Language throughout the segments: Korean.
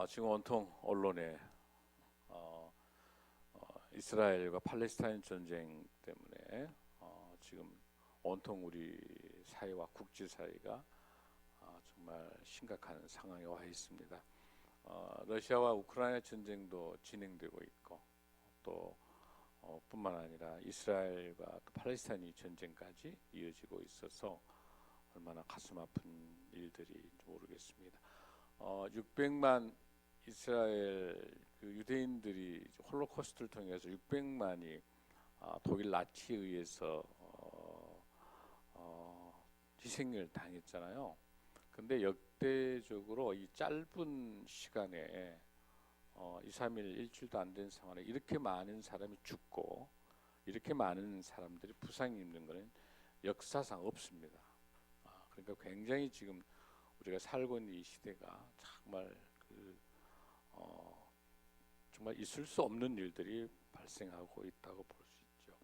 지금 온통 언론에 어, 이스라엘과 팔레스타인 전쟁 때문에 지금 온통 우리 사회와 국제 사회가 정말 심각한 상황에 와 있습니다. 러시아와 우크라이나 전쟁도 진행되고 있고 또 뿐만 아니라 이스라엘과 또 팔레스타인 전쟁까지 이어지고 있어서 얼마나 가슴 아픈 일들인지 모르겠습니다. 600만 이스라엘 그 유대인들이 홀로코스트를 통해서 600만이 독일 나치에 의해서 희생을 당했잖아요. 근데 역대적으로 이 짧은 시간에 2, 3일 일주일도 안 된 상황에 이렇게 많은 사람이 죽고 이렇게 많은 사람들이 부상이 입는 것은 역사상 없습니다. 그러니까 굉장히 지금 우리가 살고 있는 이 시대가 정말 정말 있을 수 없는 일들이 발생하고 있다고 볼 수 있죠.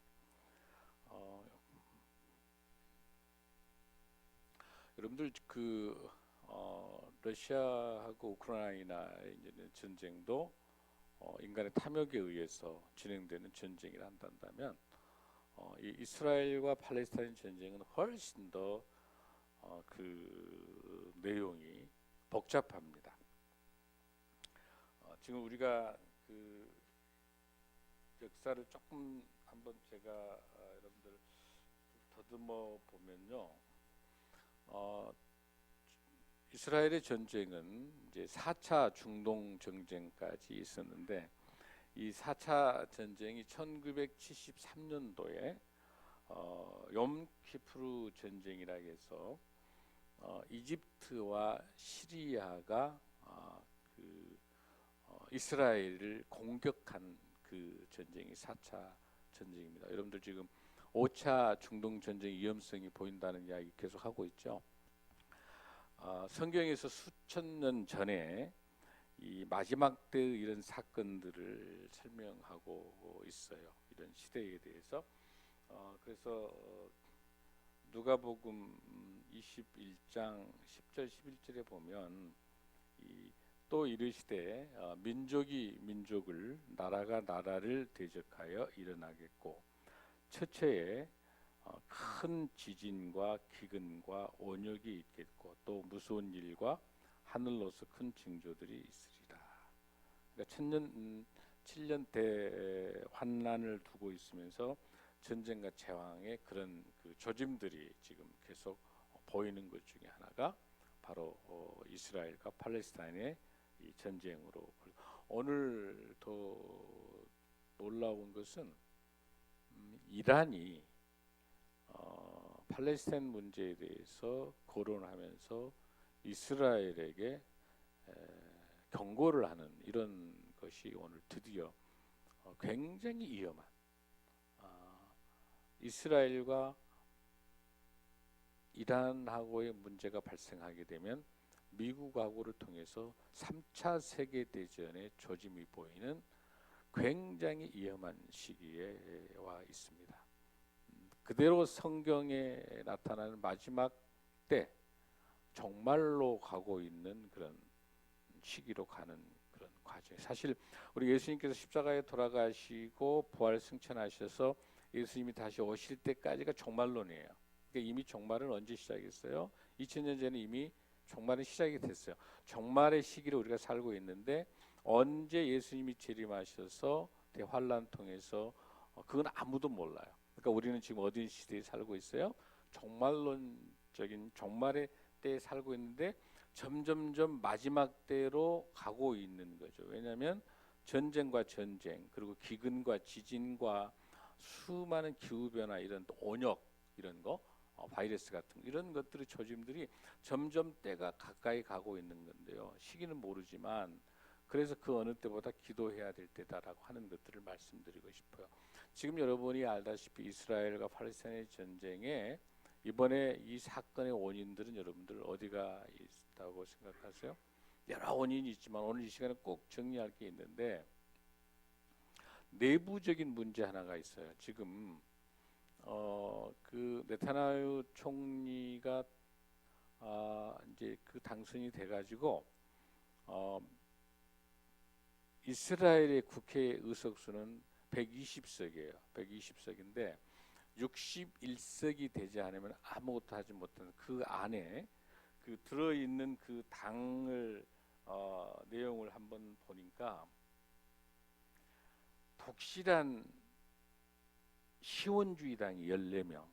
여러분들 러시아하고 우크라이나의 전쟁도 인간의 탐욕에 의해서 진행되는 전쟁이라 한다면 이 이스라엘과 팔레스타인 전쟁은 훨씬 더 그 내용이 복잡합니다. 지금 우리가 그 역사를 조금 한번 제가 여러분들 더듬어 보면요, 이스라엘의 전쟁은 이제 4차 중동 전쟁까지 있었는데 이 4차 전쟁이 1973년도에 욤키프르 전쟁이라 해서 이집트와 시리아가 이스라엘을 공격한 그 전쟁이 4차 전쟁입니다. 여러분들 지금 5차 중동 전쟁 위험성이 보인다는 이야기 계속 하고 있죠. 성경에서 수천 년 전에 이 마지막 때의 이런 사건들을 설명하고 있어요. 이런 시대에 대해서. 그래서 누가복음 21장 10절 11절에 보면 또 이르시되 민족이 민족을 나라가 나라를 대적하여 일어나겠고 처처에 큰 지진과 기근과 온역이 있겠고 또 무서운 일과 하늘로서 큰 징조들이 있으리라. 그러니까 7년 대환난을 두고 있으면서 전쟁과 재앙의 그런 그 조짐들이 지금 계속 보이는 것 중에 하나가 바로 이스라엘과 팔레스타인의 이 전쟁으로. 오늘 더 놀라운 것은 이란이 팔레스타인 문제에 대해서 거론하면서 이스라엘에게 경고를 하는 이런 것이 오늘 드디어 굉장히 위험한 이스라엘과 이란하고의 문제가 발생하게 되면 미국하고를 통해서 3차 세계대전의 조짐이 보이는 굉장히 위험한 시기에 와 있습니다. 그대로 성경에 나타나는 마지막 때 정말로 가고 있는 그런 시기로 가는 그런 과정. 사실 우리 예수님께서 십자가에 돌아가시고 부활 승천하셔서 예수님이 다시 오실 때까지가 종말론이에요. 그러니까 이미 종말은 언제 시작했어요? 2000년 전에 이미 종말은 시작이 됐어요. 종말의 시기를 우리가 살고 있는데 언제 예수님이 재림하셔서 대환란 통해서 그건 아무도 몰라요. 그러니까 우리는 지금 어디 시대에 살고 있어요? 종말론적인 종말의 때에 살고 있는데 점점점 마지막 때로 가고 있는 거죠. 왜냐하면 전쟁과 전쟁 그리고 기근과 지진과 수많은 기후변화 이런 온역 이런 거 바이러스 같은 이런 것들의 조짐들이 점점 때가 가까이 가고 있는 건데요. 시기는 모르지만 그래서 그 어느 때보다 기도해야 될 때다라고 하는 것들을 말씀드리고 싶어요. 지금 여러분이 알다시피 이스라엘과 팔레스타인의 전쟁에 이번에 이 사건의 원인들은 여러분들 어디가 있다고 생각하세요? 여러 원인이 있지만 오늘 이 시간에 꼭 정리할 게 있는데 내부적인 문제 하나가 있어요. 지금 그 네타냐후 총리가 이제 그 당선이 돼가지고 이스라엘의 국회 의석수는 120석이에요. 120석인데 61석이 되지 않으면 아무것도 하지 못하는 그 안에 그 들어있는 그 당을 내용을 한번 보니까 독실한 시원주의당이 14명,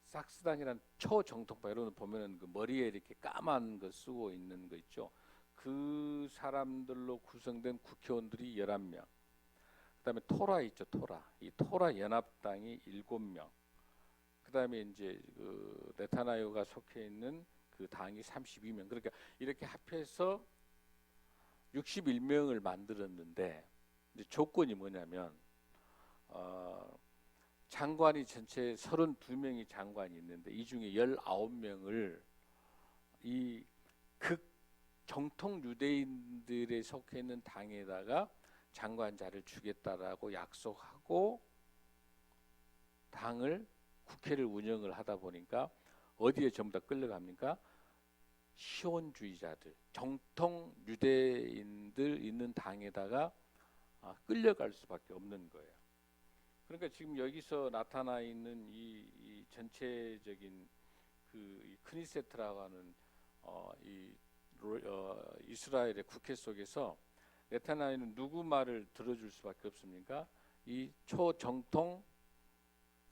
삭스당이란 초정통파, 여러분 보면은 그 머리에 이렇게 까만 거 쓰고 있는 거 있죠. 그 사람들로 구성된 국회의원들이 11명. 그다음에 토라 있죠, 토라. 이 토라 연합당이 7명. 그다음에 이제 그 네타냐후가 속해 있는 그 당이 32명. 그러니까 이렇게 합해서 61명을 만들었는데 이제 조건이 뭐냐면 장관이 전체 32명이 장관이 있는데 이 중에 19명을 이 극 정통 유대인들에 속해 있는 당에다가 장관자를 주겠다라고 약속하고 당을 국회를 운영을 하다 보니까 어디에 전부 다 끌려갑니까? 시온주의자들, 정통 유대인들 있는 당에다가 끌려갈 수밖에 없는 거예요. 그러니까 지금 여기서 나타나 있는 이 전체적인 그 크니세트라고 하는 이스라엘의 국회 속에서 네타냐후는 누구 말을 들어줄 수밖에 없습니까? 이 초정통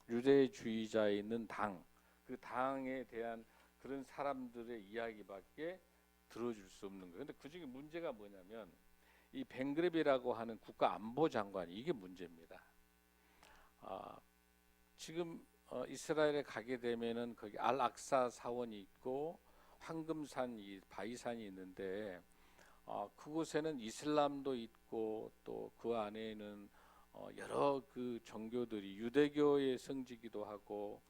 유대주의자에 있는 당, 그 당에 대한 그런 사람들의 이야기밖에 들어줄 수 없는 거예요. 근데 그 중에 문제가 뭐냐면 이 벤그레비라고 하는 국가안보장관이 이게 문제입니다. 지금 이스라엘에 가게 되면은 거기 알악사 사원이 있고 황금산 바위산이 있는데 그곳에는 이슬람도 있고 또 그 안에는 여러 그 종교들이 유대교의 성지기도 하고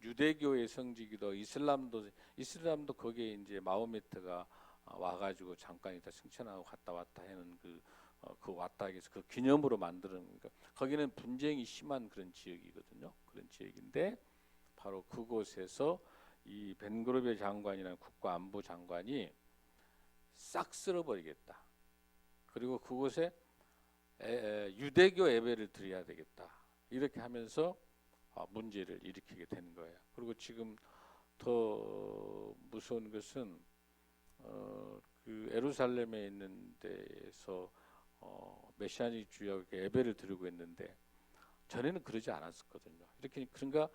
유대교의 성지기도 이슬람도 거기에 이제 마호메트가 와가지고 잠깐 있다 승천하고 갔다 왔다 하는 그 왔다 해서 그 기념으로 만드는 거니까 거기는 분쟁이 심한 그런 지역이거든요. 그런 지역인데 바로 그곳에서 이 벤그로베 장관이라는 국가안보장관이 싹 쓸어버리겠다. 그리고 그곳에 유대교 예배를 드려야 되겠다. 이렇게 하면서 문제를 일으키게 된 거예요. 그리고 지금 더 무서운 것은 그 예루살렘에 있는 데서 메시아닉 주의가 예배를 드리고 있는데 전에는 그러지 않았었거든요. 이렇게 그러니까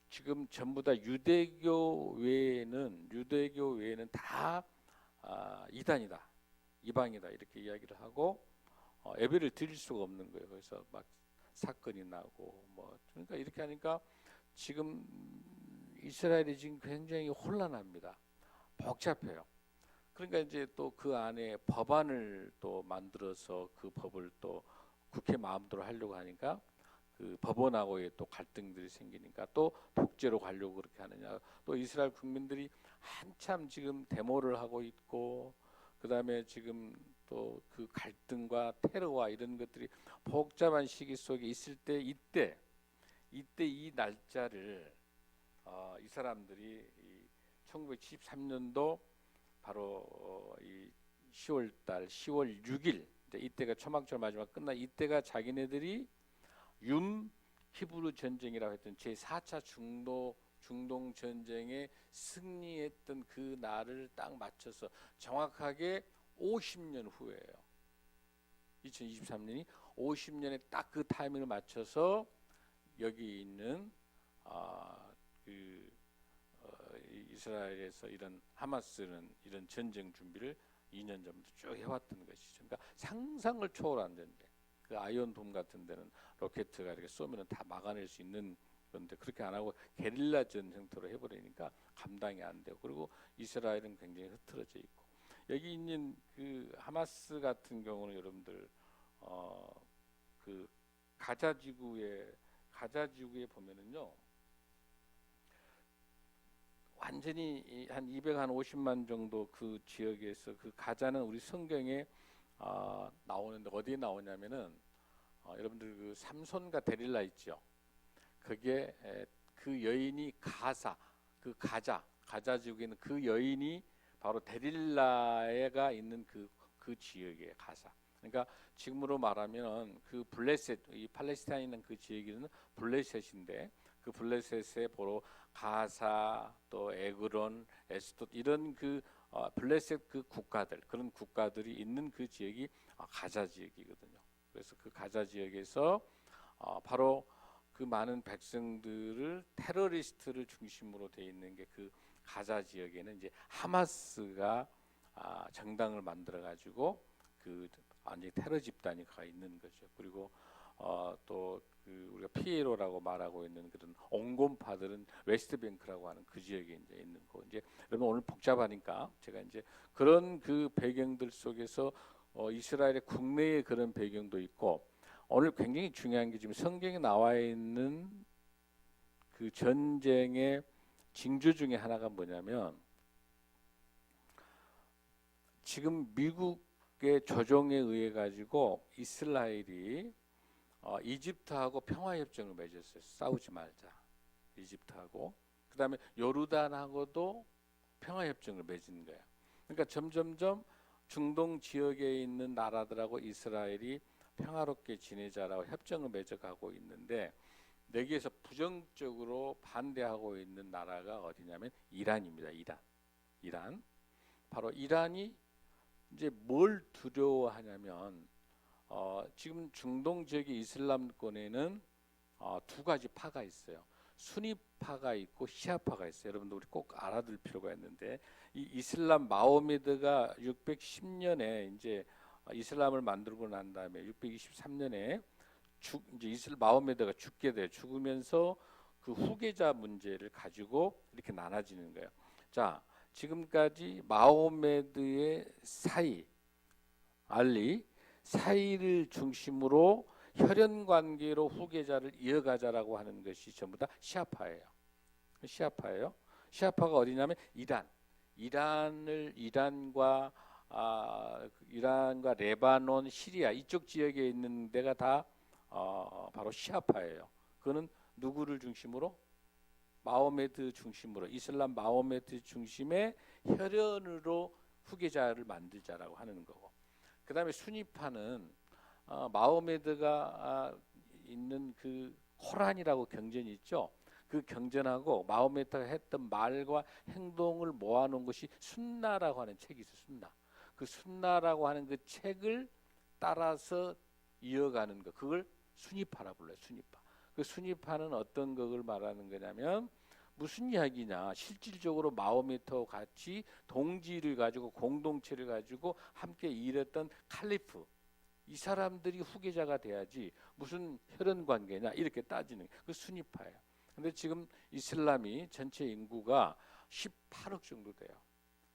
지금 전부 다 유대교 외에는 다 이단이다, 이방이다 이렇게 이야기를 하고 예배를 드릴 수가 없는 거예요. 그래서 막 사건이 나고 뭐 그러니까 이렇게 하니까 지금 이스라엘이 지금 굉장히 혼란합니다. 복잡해요. 그러니까 이제 또 그 안에 법안을 또 만들어서 그 법을 또 국회 마음대로 하려고 하니까 그 법원하고의 또 갈등들이 생기니까 또 독재로 가려고 그렇게 하느냐. 또 이스라엘 국민들이 한참 지금 데모를 하고 있고 그다음에 지금 또 그 갈등과 테러와 이런 것들이 복잡한 시기 속에 있을 때 이때 이 날짜를 이 사람들이 1973년도 바로 이 10월달 10월 6일 이때가 초막절 마지막 끝나 이때가 자기네들이 윰 히브루 전쟁이라고 했던 제4차 중동 전쟁에 승리했던 그 날을 딱 맞춰서 정확하게 50년 후예요. 2023년이 50년에 딱 그 타이밍을 맞춰서 여기 있는 이스라엘에서 이런 하마스는 이런 전쟁 준비를 2년 전부터 쭉 해왔던 것이죠. 그러니까 상상을 초월한 전쟁. 그 아이언돔 같은 데는 로켓가 이렇게 쏘면은 다 막아낼 수 있는 건데 그렇게 안 하고 게릴라전 형태로 해버리니까 감당이 안 되고 그리고 이스라엘은 굉장히 흐트러져 있고 여기 있는 그 하마스 같은 경우는 여러분들 그 가자 지구에 보면은요 완전히 한 250만 정도 그 지역에서 그 가자는 우리 성경에 나오는데 어디에 나오냐면은 여러분들 그 삼손과 데릴라 있죠. 그게 그 여인이 가자 지구에 있는 그 여인이 바로 데릴라가 있는 그 지역이에요. 가사. 그러니까 지금으로 말하면 그 블레셋, 이 팔레스타인은 그 지역에는 블레셋인데 그 블레셋에 보러 가사 또 에그론, 에스돗 이런 그 블레셋 그 국가들 그런 국가들이 있는 그 지역이 가자 지역이거든요. 그래서 그 가자 지역에서 바로 그 많은 백성들을 테러리스트를 중심으로 돼 있는 게 그 가자 지역에는 이제 하마스가 정당을 만들어 가지고 그 완전 테러 집단이 가 있는 거죠. 그리고 또 그 우리가 피에로라고 말하고 있는 그런 온건파들은 웨스트뱅크라고 하는 그 지역에 이제 있는 거. 이제 여러분 오늘 복잡하니까 제가 이제 그런 그 배경들 속에서 이스라엘의 국내의 그런 배경도 있고 오늘 굉장히 중요한 게 지금 성경에 나와 있는 그 전쟁의 징조 중에 하나가 뭐냐면 지금 미국의 조정에 의해 가지고 이스라엘이 이집트하고 평화협정을 맺었어요. 싸우지 말자. 이집트하고 그다음에 요르단하고도 평화협정을 맺은 거예요. 그러니까 점점점 중동 지역에 있는 나라들하고 이스라엘이 평화롭게 지내자라고 협정을 맺어가고 있는데 여기에서 부정적으로 반대하고 있는 나라가 어디냐면 이란입니다. 이란. 바로 이란이 이제 뭘 두려워하냐면 지금 중동 지역의 이슬람권에는 두 가지 파가 있어요. 수니파가 있고 시아파가 있어요. 여러분들 우리 꼭 알아둘 필요가 있는데 이 이슬람 마호메드가 610년에 이제 이슬람을 만들고 난 다음에 623년에 이제 마호메드가 죽게 돼요. 죽으면서 그 후계자 문제를 가지고 이렇게 나눠지는 거예요. 자, 지금까지 마호메드의 사이, 알리 사이를 중심으로 혈연 관계로 후계자를 이어가자라고 하는 것이 전부 다 시아파예요. 시아파가 어디냐면 이란과 레바논, 시리아 이쪽 지역에 있는 데가 다 바로 시아파예요. 그거는 누구를 중심으로? 마호메드 중심으로 이슬람 마호메드 중심의 혈연으로 후계자를 만들자라고 하는 거고. 그다음에 수니파는 마호메드가 있는 그 코란이라고 경전이 있죠. 그 경전하고 마호메드가 했던 말과 행동을 모아놓은 것이 순나라고 하는 책이 있어요. 순나. 그 순나라고 하는 그 책을 따라서 이어가는 거. 그걸 수니파라 불러요. 수니파. 그 수니파는 어떤 것을 말하는 거냐면 무슨 이야기냐. 실질적으로 마호메드와 같이 동지를 가지고 공동체를 가지고 함께 일했던 칼리프. 이 사람들이 후계자가 돼야지 무슨 혈연 관계냐 이렇게 따지는 그 수니파예요. 근데 지금 이슬람이 전체 인구가 18억 정도 돼요.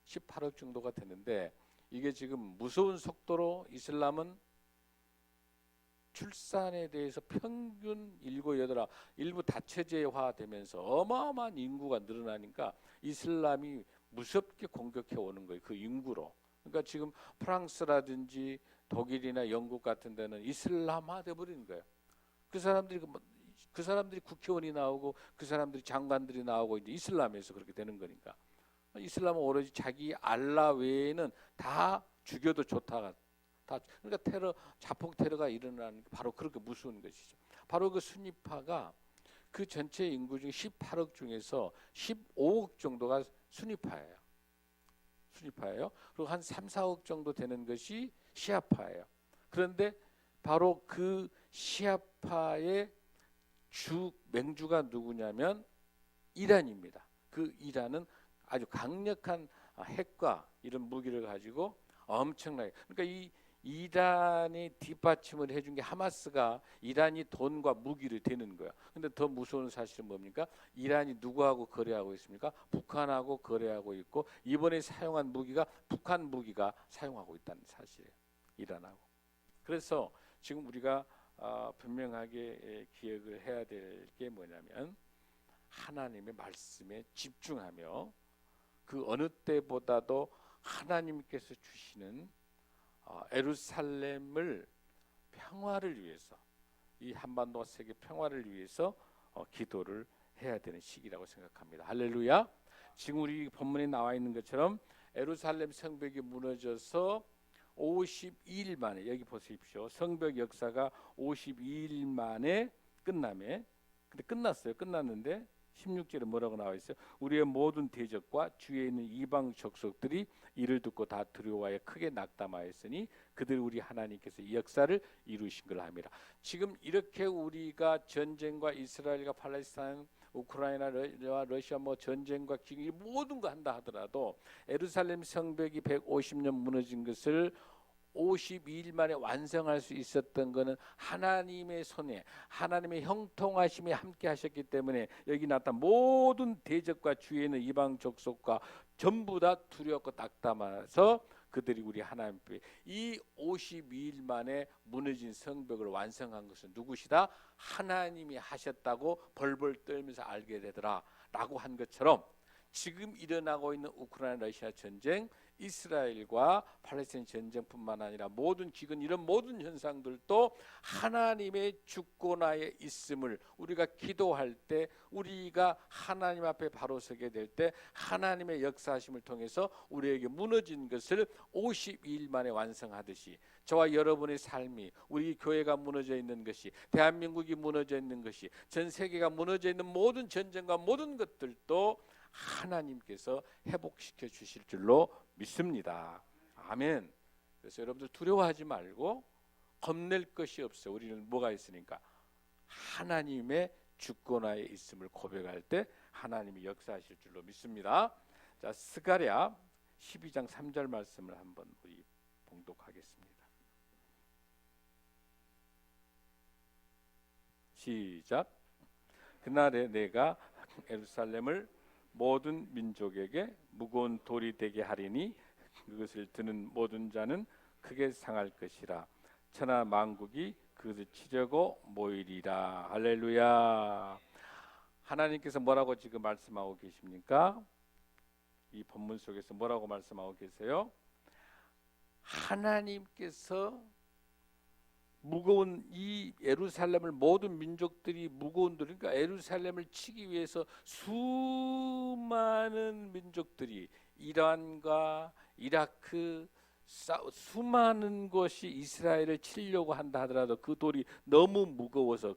18억 정도가 되는데 이게 지금 무서운 속도로 이슬람은 출산에 대해서 평균 7, 8 일부 다체제화 되면서 어마어마한 인구가 늘어나니까 이슬람이 무섭게 공격해 오는 거예요. 그 인구로. 그러니까 지금 프랑스라든지 독일이나 영국 같은 데는 이슬람화 돼 버리는 거예요. 그 사람들이 국회의원이 나오고 그 사람들이 장관들이 나오고 이제 이슬람에서 그렇게 되는 거니까. 이슬람은 오로지 자기 알라 외에는 다 죽여도 좋다가 다 그러니까 자폭 테러가 일어나는 게 바로 그렇게 무서운 것이죠. 바로 그 수니파가 그 전체 인구 중 18억 중에서 15억 정도가 수니파예요. 그리고 한 3, 4억 정도 되는 것이 시아파예요. 그런데 바로 그 시아파의 맹주가 누구냐면 이란입니다. 그 이란은 아주 강력한 핵과 이런 무기를 가지고 엄청나게 그러니까 이 이란이 뒷받침을 해준 게 하마스가 이란이 돈과 무기를 대는 거야. 근데 더 무서운 사실은 뭡니까? 이란이 누구하고 거래하고 있습니까? 북한하고 거래하고 있고 이번에 사용한 무기가 북한 무기가 사용하고 있다는 사실이에요. 이란하고. 그래서 지금 우리가 분명하게 기억을 해야 될 게 뭐냐면 하나님의 말씀에 집중하며 그 어느 때보다도 하나님께서 주시는 예루살렘을 평화를 위해서 이 한반도 세계 평화를 위해서 기도를 해야 되는 시기라고 생각합니다. 할렐루야. 지금 우리 본문에 나와 있는 것처럼 예루살렘 성벽이 무너져서 52일 만에, 여기 보십시오. 성벽 역사가 52일 만에 끝나매. 근데 끝났어요. 끝났는데 16절에 뭐라고 나와 있어요? 우리의 모든 대적과 주위에 있는 이방 족속들이 이를 듣고 다 두려워하여 크게 낙담하였으니 그들 우리 하나님께서 이 역사를 이루신 걸 함이라. 지금 이렇게 우리가 전쟁과 이스라엘과 팔레스타인, 우크라이나와 러시아 뭐 전쟁과 기근 이 모든 거 한다 하더라도 예루살렘 성벽이 150년 무너진 것을 52일 만에 완성할 수 있었던 것은 하나님의 손에 하나님의 형통하심이 함께 하셨기 때문에 여기 나타난 모든 대적과 주위에 있는 이방 족속과 전부 다 두렵고 낙담해서 그들이 우리 하나님 앞에 이 52일 만에 무너진 성벽을 완성한 것은 누구시다? 하나님이 하셨다고 벌벌 떨면서 알게 되더라 라고 한 것처럼 지금 일어나고 있는 우크라이나 러시아 전쟁, 이스라엘과 팔레스타인 전쟁뿐만 아니라 모든 기근 이런 모든 현상들도 하나님의 주권하에 있음을 우리가 기도할 때 우리가 하나님 앞에 바로 서게 될 때 하나님의 역사하심을 통해서 우리에게 무너진 것을 52일 만에 완성하듯이 저와 여러분의 삶이 우리 교회가 무너져 있는 것이 대한민국이 무너져 있는 것이 전 세계가 무너져 있는 모든 전쟁과 모든 것들도 하나님께서 회복시켜 주실 줄로 믿습니다. 아멘. 그래서 여러분들 두려워하지 말고 겁낼 것이 없어요. 우리는 뭐가 있으니까 하나님의 주권하에 있음을 고백할 때 하나님이 역사하실 줄로 믿습니다. 자, 스가랴 12장 3절 말씀을 한번 우리 봉독하겠습니다. 시작. 그날에 내가 예루살렘을 모든 민족에게 무거운 돌이 되게 하리니 그것을 드는 모든 자는 크게 상할 것이라. 천하 만국이 그것을 치려고 모이리라. 할렐루야. 하나님께서 뭐라고 지금 말씀하고 계십니까? 이 본문 속에서 뭐라고 말씀하고 계세요? 하나님께서 무거운 이 예루살렘을 모든 민족들이 무거운 돌, 그러니까 예루살렘을 치기 위해서 수많은 민족들이 이란과 이라크 수많은 것이 이스라엘을 치려고 한다 하더라도 그 돌이 너무 무거워서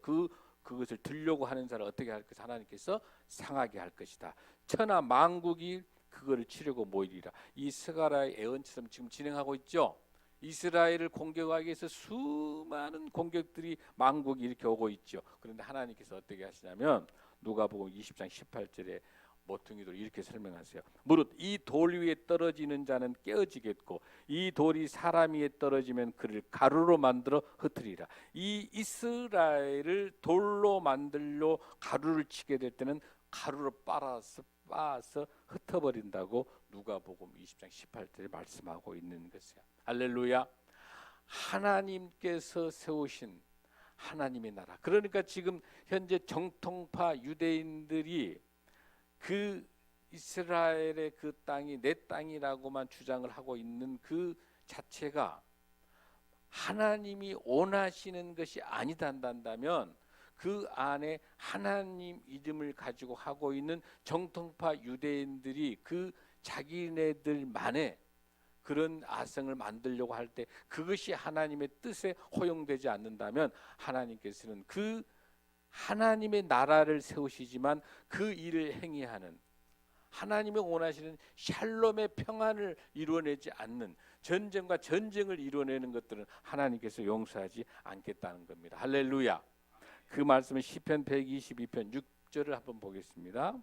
그것을 들려고 하는 자를 어떻게 할 것이다? 하나님께서 상하게 할 것이다. 천하 만국이 그거를 치려고 모이리라. 이 스가랴의 예언처럼 지금 진행하고 있죠. 이스라엘을 공격하기 위해서 수많은 공격들이 만국이 이렇게 오고 있죠. 그런데 하나님께서 어떻게 하시냐면 누가복음 20장 18절에 모퉁이돌 이렇게 설명하세요. 무릇 이 돌 위에 떨어지는 자는 깨어지겠고 이 돌이 사람 위에 떨어지면 그를 가루로 만들어 흩으리라. 이 이스라엘을 돌로 만들려 가루를 치게 될 때는 가루로 빻아서 흩어버린다고 누가복음 20장 18절에 말씀하고 있는 것이야. 할렐루야. 하나님께서 세우신 하나님의 나라. 그러니까 지금 현재 정통파 유대인들이 그 이스라엘의 그 땅이 내 땅이라고만 주장을 하고 있는 그 자체가 하나님이 원하시는 것이 아니다 한다면 그 안에 하나님 이름을 가지고 하고 있는 정통파 유대인들이 그 자기네들만의 그런 아성을 만들려고 할 때 그것이 하나님의 뜻에 허용되지 않는다면 하나님께서는 그 하나님의 나라를 세우시지만 그 일을 행위하는 하나님의 원하시는 샬롬의 평안을 이루어내지 않는 전쟁과 전쟁을 이루어내는 것들은 하나님께서 용서하지 않겠다는 겁니다. 할렐루야. 그 말씀은 시편 122편 6절을 한번 보겠습니다.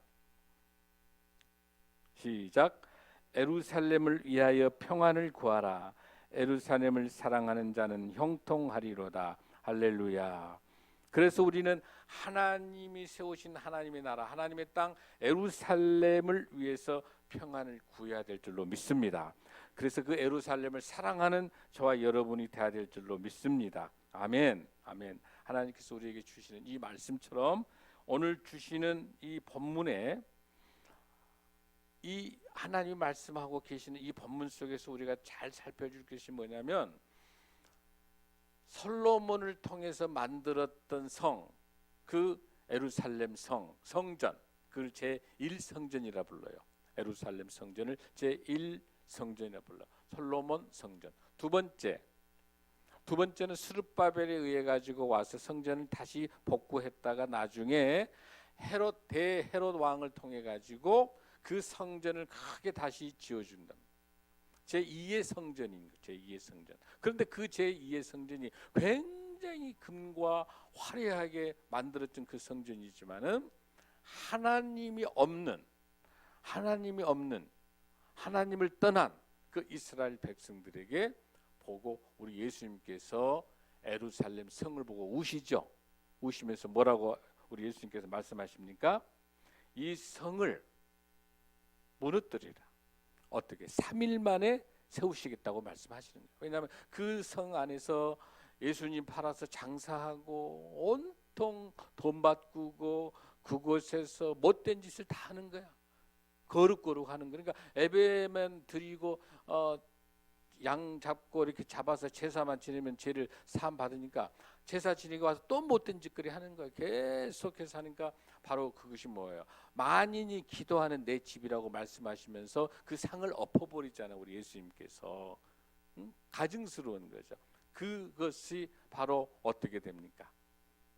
시작. 예루살렘을 위하여 평안을 구하라. 예루살렘을 사랑하는 자는 형통하리로다. 할렐루야. 그래서 우리는 하나님이 세우신 하나님의 나라, 하나님의 땅 예루살렘을 위해서 평안을 구해야 될 줄로 믿습니다. 그래서 그 예루살렘을 사랑하는 저와 여러분이 되어야 될 줄로 믿습니다. 아멘. 아멘. 하나님께서 우리에게 주시는 이 말씀처럼 오늘 주시는 이 본문에 이 하나님이 말씀하고 계시는 이 본문 속에서 우리가 잘 살펴줄 것이 뭐냐면 솔로몬을 통해서 만들었던 성, 그 예루살렘 성전, 그걸 제1성전이라 불러요. 예루살렘 성전을 제1성전이라 불러. 솔로몬 성전. 두 번째는 스룹바벨에 의해 가지고 와서 성전을 다시 복구했다가 나중에 대헤롯 왕을 통해 가지고 그 성전을 크게 다시 지어준다. 제2의 성전인 거죠. 제2의 성전. 그런데 그 제2의 성전이 굉장히 금과 화려하게 만들어진 그 성전이지만은 하나님이 없는 하나님을 떠난 그 이스라엘 백성들에게 보고 우리 예수님께서 예루살렘 성을 보고 우시면서 뭐라고 우리 예수님께서 말씀하십니까? 이 성을 무너뜨리라. 어떻게? 3일 만에 세우시겠다고 말씀하시는 거예요. 왜냐하면 그 성 안에서 예수님 팔아서 장사하고 온통 돈 바꾸고 그곳에서 못된 짓을 다 하는 거야. 거룩거룩 하는 거야. 그러니까 예배만 드리고 양 잡고 이렇게 잡아서 제사만 지내면 죄를 사함 받으니까 제사 지내고 와서 또 못된 짓거리 하는 거예요. 계속해서 하니까 바로 그것이 뭐예요? 만인이 기도하는 내 집이라고 말씀하시면서 그 상을 엎어버리잖아요. 우리 예수님께서. 가증스러운 거죠. 그것이 바로 어떻게 됩니까?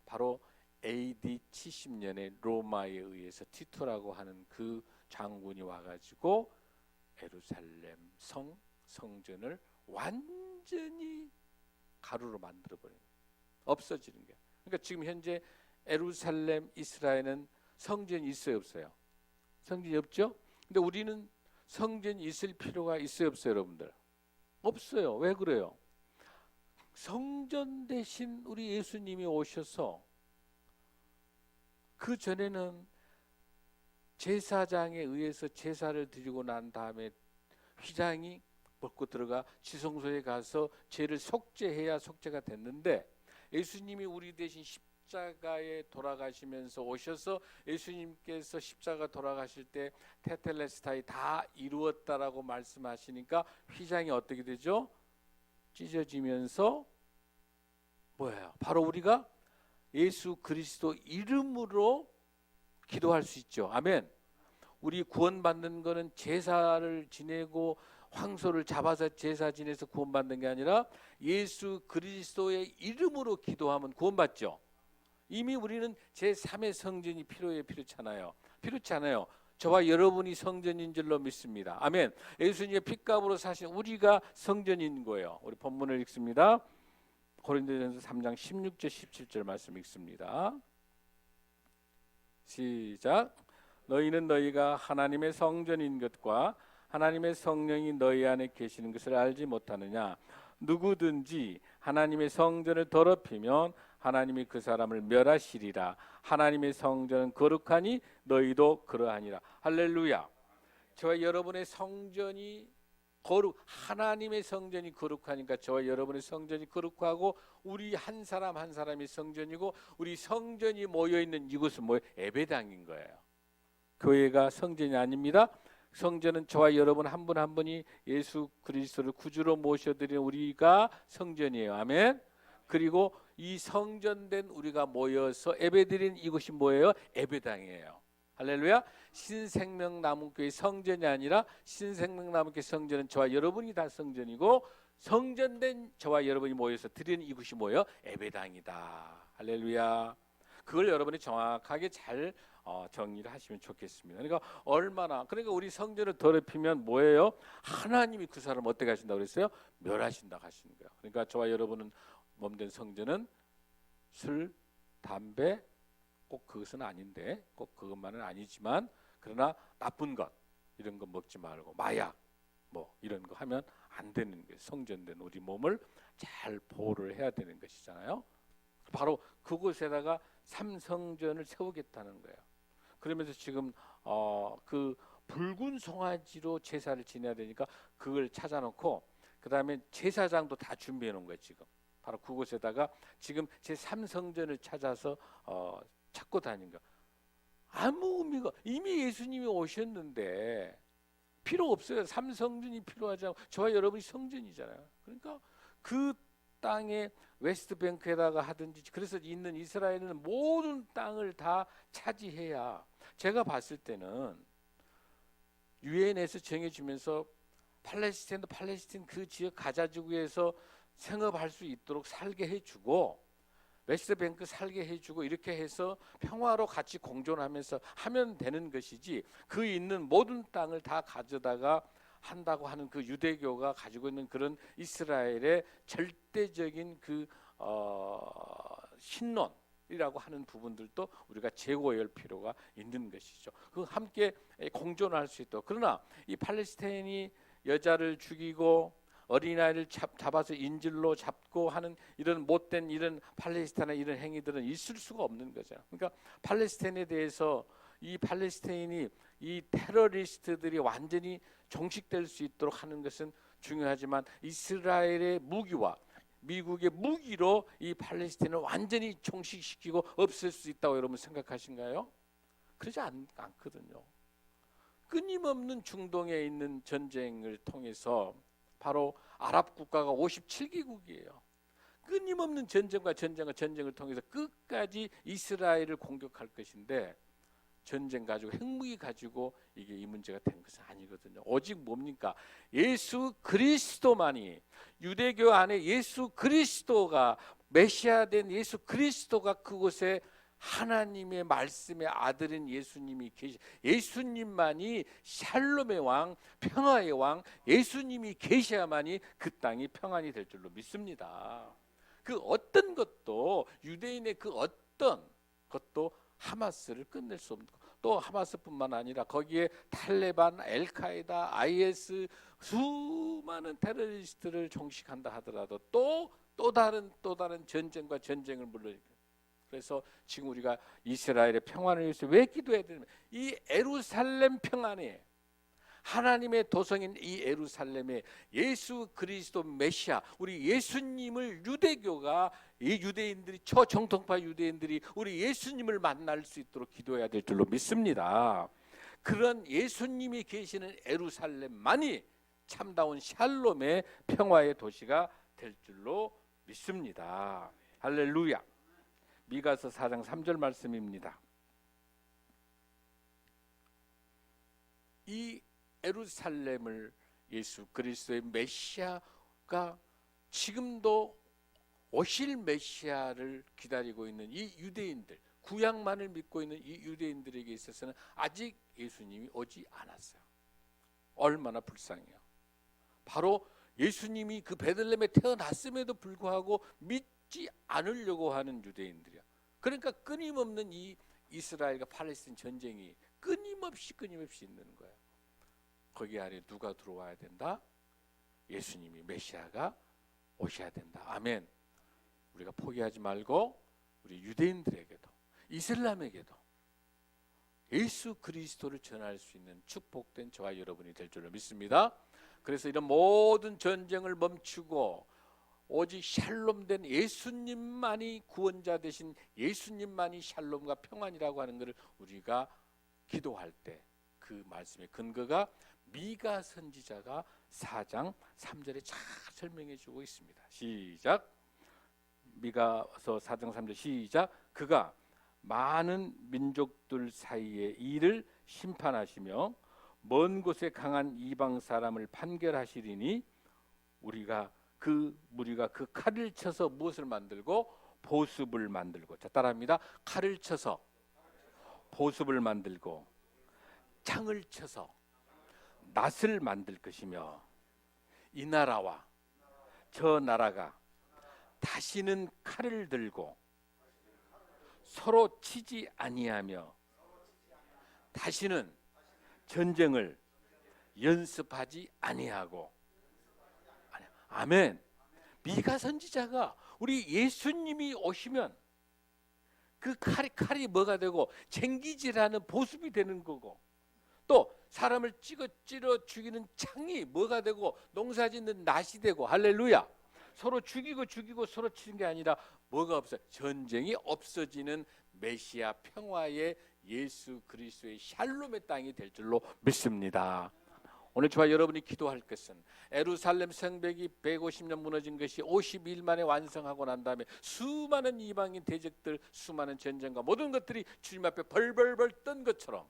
바로 AD 70년에 로마에 의해서 티토라고 하는 그 장군이 와가지고 예루살렘 성전을 완전히 가루로 만들어버리는 거예요. 없어지는 거예요. 그러니까 지금 현재 예루살렘 이스라엘은 성전이 있어요, 없어요? 성전이 없죠? 근데 우리는 성전이 있을 필요가 있어요, 없어요, 여러분들? 없어요. 왜 그래요? 성전 대신 우리 예수님이 오셔서 그 전에는 제사장에 의해서 제사를 드리고 난 다음에 휘장이 벗고 들어가 지성소에 가서 죄를 속죄해야 속죄가 됐는데 예수님이 우리 대신 십자가에 돌아가시면서 오셔서 예수님께서 십자가 돌아가실 때 테텔레스타이 다 이루었다라고 말씀하시니까 휘장이 어떻게 되죠? 찢어지면서 뭐예요? 바로 우리가 예수 그리스도 이름으로 기도할 수 있죠. 아멘. 우리 구원받는 거는 제사를 지내고 황소를 잡아서 제사 지내서 구원받는 게 아니라 예수 그리스도의 이름으로 기도하면 구원받죠. 이미 우리는 제3의 성전이 필요찮아요. 필요치 않아요. 저와 여러분이 성전인 줄로 믿습니다. 아멘. 예수님의 핏값으로 사신 우리가 성전인 거예요. 우리 본문을 읽습니다. 고린도전서 3장 16절 17절 말씀 읽습니다. 시작. 너희는 너희가 하나님의 성전인 것과 하나님의 성령이 너희 안에 계시는 것을 알지 못하느냐? 누구든지 하나님의 성전을 더럽히면 하나님이 그 사람을 멸하시리라. 하나님의 성전은 거룩하니 너희도 그러하니라. 할렐루야. 저와 여러분의 성전이 하나님의 성전이 거룩하니까 저와 여러분의 성전이 거룩하고 우리 한 사람 한 사람이 성전이고 우리 성전이 모여있는 이곳은 뭐예요? 예배당인 거예요. 교회가 성전이 아닙니다. 성전은 저와 여러분 한 분 한 분이 예수 그리스도를 구주로 모셔드리는 우리가 성전이에요. 아멘. 그리고 이 성전된 우리가 모여서 예배드리는 이곳이 뭐예요? 예배당이에요. 할렐루야. 신생명나무교회 성전이 아니라 신생명나무교회 성전은 저와 여러분이 다 성전이고 성전된 저와 여러분이 모여서 드리는 이곳이 뭐예요? 예배당이다. 할렐루야. 그걸 여러분이 정확하게 잘 정리를 하시면 좋겠습니다. 그러니까 우리 성전을 더럽히면 뭐예요? 하나님이 그 사람을 어떻게 하신다고 그랬어요? 멸하신다고 하시는 거예요. 그러니까 저와 여러분은 몸된 성전은 술, 담배 꼭 그것은 아닌데 꼭 그것만은 아니지만 그러나 나쁜 것 이런 거 먹지 말고 마약 뭐 이런 거 하면 안 되는 거예요. 성전된 우리 몸을 잘 보호를 해야 되는 것이잖아요. 바로 그곳에다가 삼성전을 세우겠다는 거예요. 그러면서 지금 그 붉은 송아지로 제사를 지내야 되니까 그걸 찾아놓고 그 다음에 제사장도 다 준비해 놓은 거예요. 지금 바로 그곳에다가 지금 제3성전을 찾아서 찾고 다니는 거. 아무 의미가 이미 예수님이 오셨는데 필요 없어요. 삼성전이 필요하지 않고 저와 여러분이 성전이잖아요. 그러니까 그 땅에 웨스트뱅크에다가 하든지 그래서 있는 이스라엘은 모든 땅을 다 차지해야 제가 봤을 때는 유엔에서 정해주면서 팔레스타인도 팔레스타인 그 지역 가자 지구에서 생업할 수 있도록 살게 해주고 웨스트뱅크 살게 해주고 이렇게 해서 평화로 같이 공존하면서 하면 되는 것이지, 그 있는 모든 땅을 다 가져다가 한다고 하는 그 유대교가 가지고 있는 그런 이스라엘의 절대적인 그 신론이라고 하는 부분들도 우리가 제고할 필요가 있는 것이죠. 그 함께 공존할 수 있도록. 그러나 이 팔레스타인이 여자를 죽이고 어린아이를 잡아서 인질로 잡고 하는 이런 못된 이런 팔레스타인의 이런 행위들은 있을 수가 없는 거죠. 그러니까 팔레스타인에 대해서 이 팔레스타인이 이 테러리스트들이 완전히 종식될 수 있도록 하는 것은 중요하지만 이스라엘의 무기와 미국의 무기로 이 팔레스타인을 완전히 종식시키고 없앨 수 있다고 여러분 생각하신가요? 그러지 않거든요. 끊임없는 중동에 있는 전쟁을 통해서 바로 아랍 국가가 57개국이에요. 끊임없는 전쟁을 통해서 끝까지 이스라엘을 공격할 것인데, 전쟁 가지고 핵무기 가지고 이게 이 문제가 된 것은 아니거든요. 오직 뭡니까? 예수 그리스도만이, 유대교 안에 예수 그리스도가 메시아된 예수 그리스도가 그곳에 하나님의 말씀의 아들인 예수님이 예수님만이 샬롬의 왕, 평화의 왕, 예수님이 계셔야만이 그 땅이 평안이 될 줄로 믿습니다. 그 어떤 것도, 유대인의 그 어떤 것도 하마스를 끝낼 수 없는, 또 하마스뿐만 아니라 거기에 탈레반, 엘카이다, IS 수많은 테러리스트를 종식한다 하더라도 또 다른 전쟁과 전쟁을 물러일으켜. 그래서 지금 우리가 이스라엘의 평안을 위해서 왜 기도해야 되냐면, 이 예루살렘 평안에, 하나님의 도성인 이 예루살렘에 예수 그리스도 메시아, 우리 예수님을 유대교가, 이 유대인들이, 초정통파 유대인들이 우리 예수님을 만날 수 있도록 기도해야 될 줄로 믿습니다. 그런 예수님이 계시는 예루살렘만이 참다운 샬롬의 평화의 도시가 될 줄로 믿습니다. 할렐루야. 미가서 4장 3절 말씀입니다. 이 예루살렘을 예수 그리스도의 메시아가 지금도 오실 메시아를 기다리고 있는 이 유대인들, 구약만을 믿고 있는 이 유대인들에게 있어서는 아직 예수님이 오지 않았어요. 얼마나 불쌍해요. 바로 예수님이 그 베들레헴에 태어났음에도 불구하고 믿지 않으려고 하는 유대인들이야. 그러니까 끊임없는 이 이스라엘과 팔레스타인 전쟁이 끊임없이 있는 거예요. 거기 안에 누가 들어와야 된다? 예수님이, 메시아가 오셔야 된다. 아멘. 우리가 포기하지 말고 우리 유대인들에게도 이슬람에게도 예수 그리스도를 전할 수 있는 축복된 저와 여러분이 될 줄로 믿습니다. 그래서 이런 모든 전쟁을 멈추고 오직 샬롬된 예수님만이 구원자 되신 예수님만이 샬롬과 평안이라고 하는 것을 우리가 기도할 때 그 말씀의 근거가 미가 선지자가 4장 3절에 잘 설명해 주고 있습니다. 시작. 미가서 4장 3절 시작. 그가 많은 민족들 사이에 이를 심판하시며 먼 곳에 강한 이방 사람을 판결하시리니 우리가 그 칼을 쳐서 무엇을 만들고? 보습을 만들고. 자, 따라합니다. 칼을 쳐서 보습을 만들고 창을 쳐서 낫을 만들 것이며 이 나라와 저 나라가 다시는 칼을 들고 서로 치지 아니하며 다시는 전쟁을 연습하지 아니하고. 아멘. 미가 선지자가 우리 예수님이 오시면 그 칼이 뭐가 되고 쟁기질하는 보습이 되는 거고, 또 사람을 찔러 죽이는 창이 뭐가 되고 농사짓는 낫이 되고. 할렐루야. 서로 죽이고 서로 치는 게 아니라 뭐가 없어요? 전쟁이 없어지는 메시아 평화의 예수 그리스도의 샬롬의 땅이 될 줄로 믿습니다. 오늘 저와 여러분이 기도할 것은 예루살렘 성벽이 150년 무너진 것이 50일 만에 완성하고 난 다음에 수많은 이방인 대적들, 수많은 전쟁과 모든 것들이 주님 앞에 벌벌벌 떤 것처럼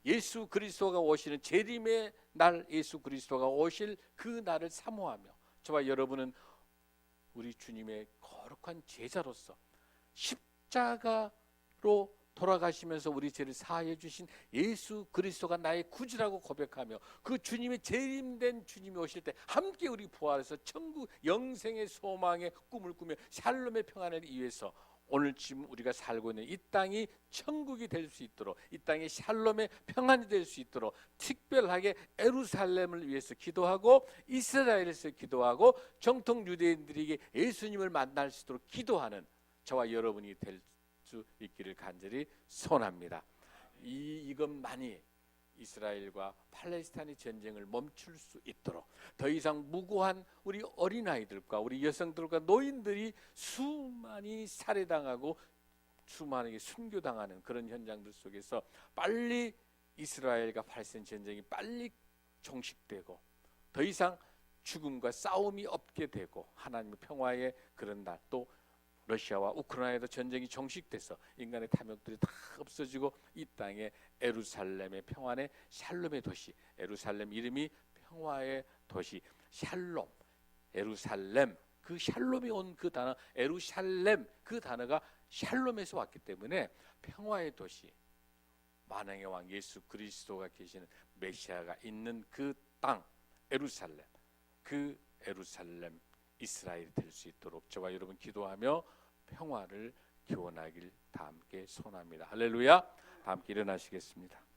예수 그리스도가 오시는 재림의 날, 예수 그리스도가 오실 그 날을 사모하며 저와 여러분은 우리 주님의 거룩한 제자로서 십자가로 돌아가시면서 우리 죄를 사하여 주신 예수 그리스도가 나의 구주라고 고백하며 그 주님의 재림된 주님이 오실 때 함께 우리 부활해서 천국 영생의 소망의 꿈을 꾸며 샬롬의 평안을 위해서 오늘 지금 우리가 살고 있는 이 땅이 천국이 될 수 있도록, 이 땅이 샬롬의 평안이 될 수 있도록 특별하게 예루살렘을 위해서 기도하고 이스라엘에서 기도하고 정통 유대인들에게 예수님을 만날 수 있도록 기도하는 저와 여러분이 될 수 있기를 간절히 소원합니다. 이것만이 이스라엘과 팔레스타인의 전쟁을 멈출 수 있도록, 더 이상 무고한 우리 어린아이들과 우리 여성들과 노인들이 수많이 살해당하고 수많이 순교당하는 그런 현장들 속에서 빨리 이스라엘과 팔레스타인 전쟁이 빨리 종식되고 더 이상 죽음과 싸움이 없게 되고 하나님의 평화의 그런 날, 또 러시아와 우크라이나에도 전쟁이 종식돼서 인간의 탐욕들이 다 없어지고 이 땅에 예루살렘의 평안의 샬롬의 도시, 예루살렘 이름이 평화의 도시, 샬롬, 예루살렘, 그 샬롬이 온 그 단어, 예루살렘 그 단어가 샬롬에서 왔기 때문에 평화의 도시, 만왕의 왕 예수 그리스도가 계시는 메시아가 있는 그 땅, 예루살렘, 그 예루살렘 이스라엘이 될 수 있도록 저와 여러분 기도하며 평화를 기원하길 다 함께 소원합니다. 할렐루야. 다 함께 일어나시겠습니다.